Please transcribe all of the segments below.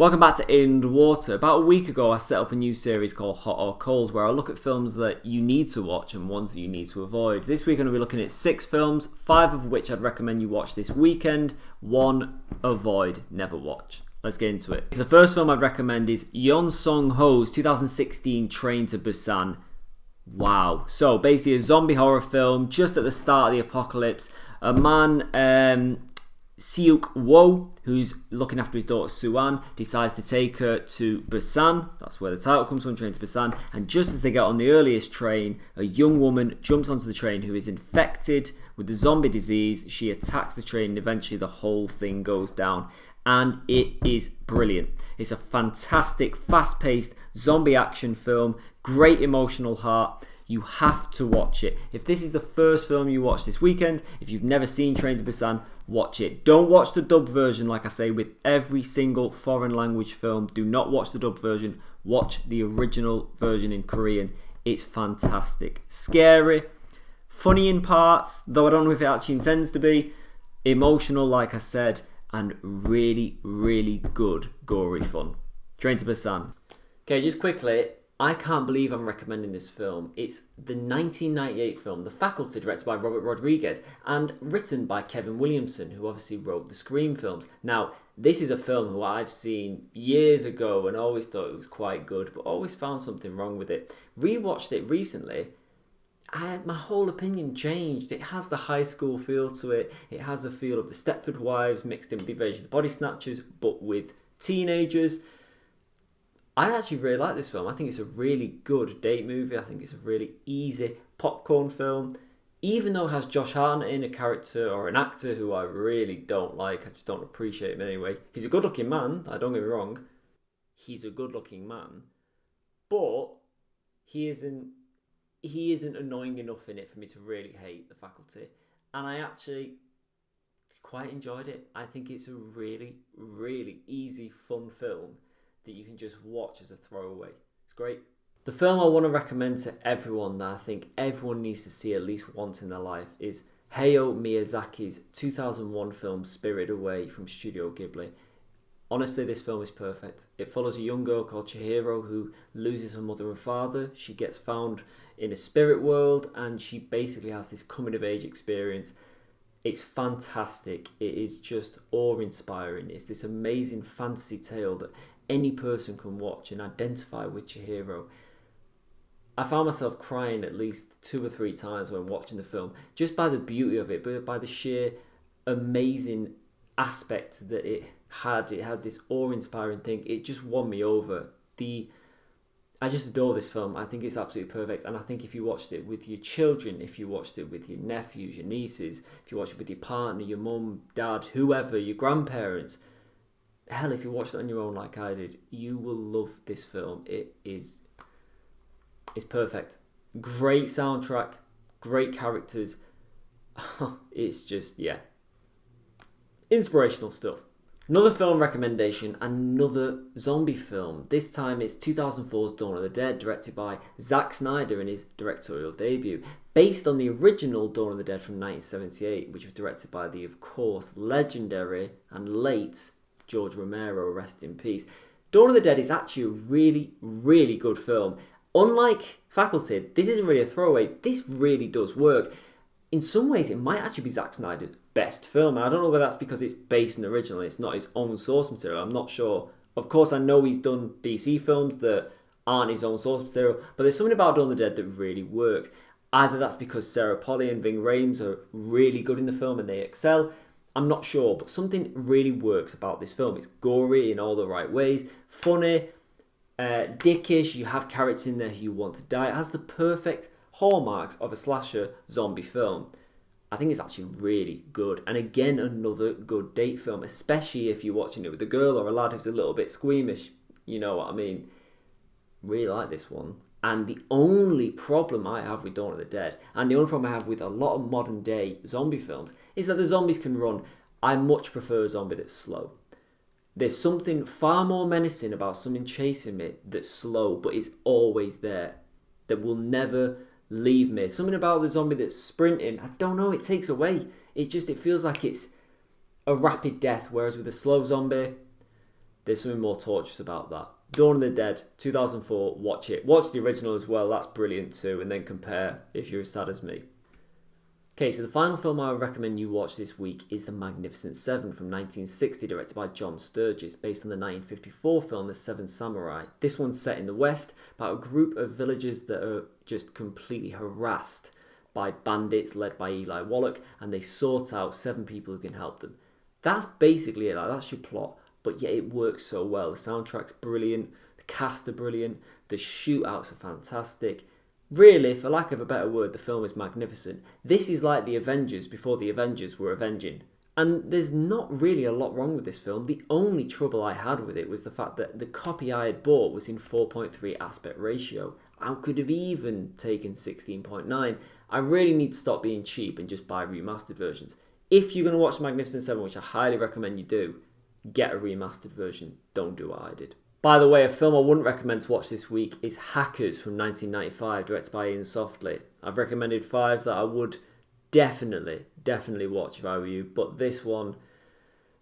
Welcome back to In Water. About a week ago I set up a new series called Hot or Cold where I look at films that you need to watch and ones that you need to avoid. This week I'm going to be looking at 6 films, 5 of which I'd recommend you watch this weekend, 1 avoid, never watch. Let's get into it. The first film I'd recommend is Yeon Sung-ho's 2016 Train to Busan. Wow. So basically a zombie horror film just at the start of the apocalypse. A man, Seok Wo, who's looking after his daughter Suan, decides to take her to Busan. That's where the title comes from, Train to Busan. And just as they get on the earliest train, a young woman jumps onto the train who is infected with the zombie disease. She attacks the train and eventually the whole thing goes down. And it is brilliant. It's a fantastic, fast-paced zombie action film. Great emotional heart. You have to watch it. If this is the first film you watch this weekend, if you've never seen Train to Busan, watch it. Don't watch the dubbed version, like I say with every single foreign language film. Do not watch the dubbed version. Watch the original version in Korean. It's fantastic. Scary, funny in parts, though I don't know if it actually intends to be. Emotional, like I said, and really, really good gory fun. Train to Busan. Okay, just quickly, I can't believe I'm recommending this film. It's the 1998 film, The Faculty, directed by Robert Rodriguez and written by Kevin Williamson, who obviously wrote the Scream films. Now, this is a film who I've seen years ago and always thought it was quite good, but always found something wrong with it. Rewatched it recently. My whole opinion changed. It has the high school feel to it. It has a feel of the Stepford Wives mixed in with the Invasion of the Body Snatchers, but with teenagers. I actually really like this film. I think it's a really good date movie. I think it's a really easy popcorn film. Even though it has Josh Hartnett in, a character or an actor who I really don't like. I just don't appreciate him anyway. He's a good looking man, don't get me wrong. He's a good looking man. But he isn't annoying enough in it for me to really hate The Faculty. And I actually quite enjoyed it. I think it's a really, really easy, fun film that you can just watch as a throwaway. It's great. The film I want to recommend to everyone that I think everyone needs to see at least once in their life is Hayao Miyazaki's 2001 film Spirited Away from Studio Ghibli. Honestly, this film is perfect. It follows a young girl called Chihiro who loses her mother and father. She gets found in a spirit world and she basically has this coming-of-age experience. It's fantastic. It is just awe-inspiring. It's this amazing fantasy tale that any person can watch and identify with Chihiro. I found myself crying at least 2 or 3 times when watching the film, just by the beauty of it, but by the sheer amazing aspect that it had. It had this awe-inspiring thing. It just won me over. I just adore this film. I think it's absolutely perfect, and I think if you watched it with your children, if you watched it with your nephews, your nieces, if you watched it with your partner, your mum, dad, whoever, your grandparents, hell, if you watched it on your own like I did, you will love this film. It's perfect. Great soundtrack, great characters. It's just, yeah, inspirational stuff. Another film recommendation, another zombie film. This time it's 2004's Dawn of the Dead, directed by Zack Snyder in his directorial debut. Based on the original Dawn of the Dead from 1978, which was directed by the, of course, legendary and late George Romero, rest in peace. Dawn of the Dead is actually a really, really good film. Unlike Faculty, this isn't really a throwaway. This really does work. In some ways, it might actually be Zack Snyder's best film. And I don't know whether that's because it's based on the original and it's not his own source material. I'm not sure. Of course, I know he's done DC films that aren't his own source material, but there's something about Dawn of the Dead that really works. Either that's because Sarah Polley and Ving Rhames are really good in the film and they excel. I'm not sure, but something really works about this film. It's gory in all the right ways, funny, dickish. You have characters in there who you want to die. It has the perfect hallmarks of a slasher zombie film. I think it's actually really good. And again, another good date film, especially if you're watching it with a girl or a lad who's a little bit squeamish. You know what I mean? Really like this one. And the only problem I have with Dawn of the Dead, and the only problem I have with a lot of modern day zombie films, is that the zombies can run. I much prefer a zombie that's slow. There's something far more menacing about something chasing me that's slow, but is always there, that will never leave me. Something about the zombie that's sprinting, I don't know, it takes away. It feels like it's a rapid death, whereas with a slow zombie, There's something more torturous about that. Dawn of the Dead, 2004, watch it. Watch the original as well, that's brilliant too, and then compare if you're as sad as me. Okay, so the final film I would recommend you watch this week is The Magnificent Seven from 1960, directed by John Sturges, based on the 1954 film The Seven Samurai. This one's set in the West, about a group of villagers that are just completely harassed by bandits led by Eli Wallach, and they sort out 7 people who can help them. That's basically it, that's your plot, but yet it works so well. The soundtrack's brilliant, the cast are brilliant, the shootouts are fantastic. Really, for lack of a better word, the film is magnificent. This is like the Avengers before the Avengers were avenging. And there's not really a lot wrong with this film. The only trouble I had with it was the fact that the copy I had bought was in 4.3 aspect ratio. I could have even taken 16.9. I really need to stop being cheap and just buy remastered versions. If you're going to watch Magnificent 7, which I highly recommend you do, get a remastered version. Don't do what I did. By the way, a film I wouldn't recommend to watch this week is Hackers from 1995, directed by Ian Softly. I've recommended 5 that I would definitely watch if I were you, but this one,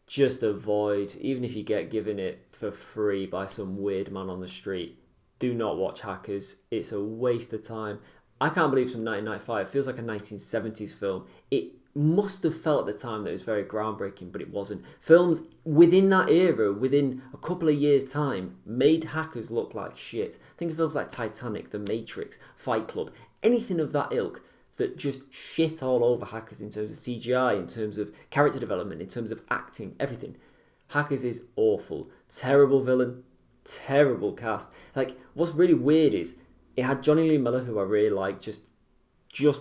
just avoid. Even if you get given it for free by some weird man on the street, do not watch Hackers. It's a waste of time. I can't believe it's from 1995. It feels like a 1970s film. It must have felt at the time that it was very groundbreaking, but it wasn't. Films within that era, within a couple of years' time, made Hackers look like shit. Think of films like Titanic, The Matrix, Fight Club, anything of that ilk that just shit all over Hackers in terms of CGI, in terms of character development, in terms of acting, everything. Hackers is awful. Terrible villain, terrible cast. Like, what's really weird is it had Johnny Lee Miller, who I really like, just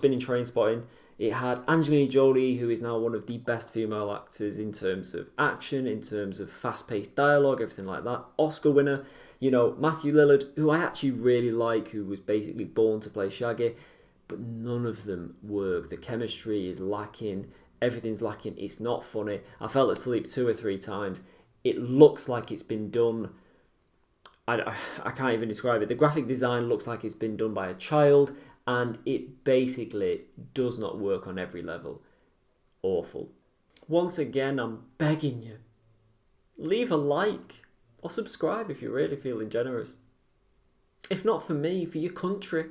been in Trainspotting. It had Angelina Jolie, who is now one of the best female actors in terms of action, in terms of fast-paced dialogue, everything like that. Oscar winner, Matthew Lillard, who I actually really like, who was basically born to play Shaggy, but none of them work. The chemistry is lacking, everything's lacking, it's not funny. I fell asleep 2 or 3 times. It looks like it's been done, I can't even describe it. The graphic design looks like it's been done by a child, and it basically does not work on every level. Awful. Once again, I'm begging you, leave a like or subscribe if you're really feeling generous. If not for me, for your country.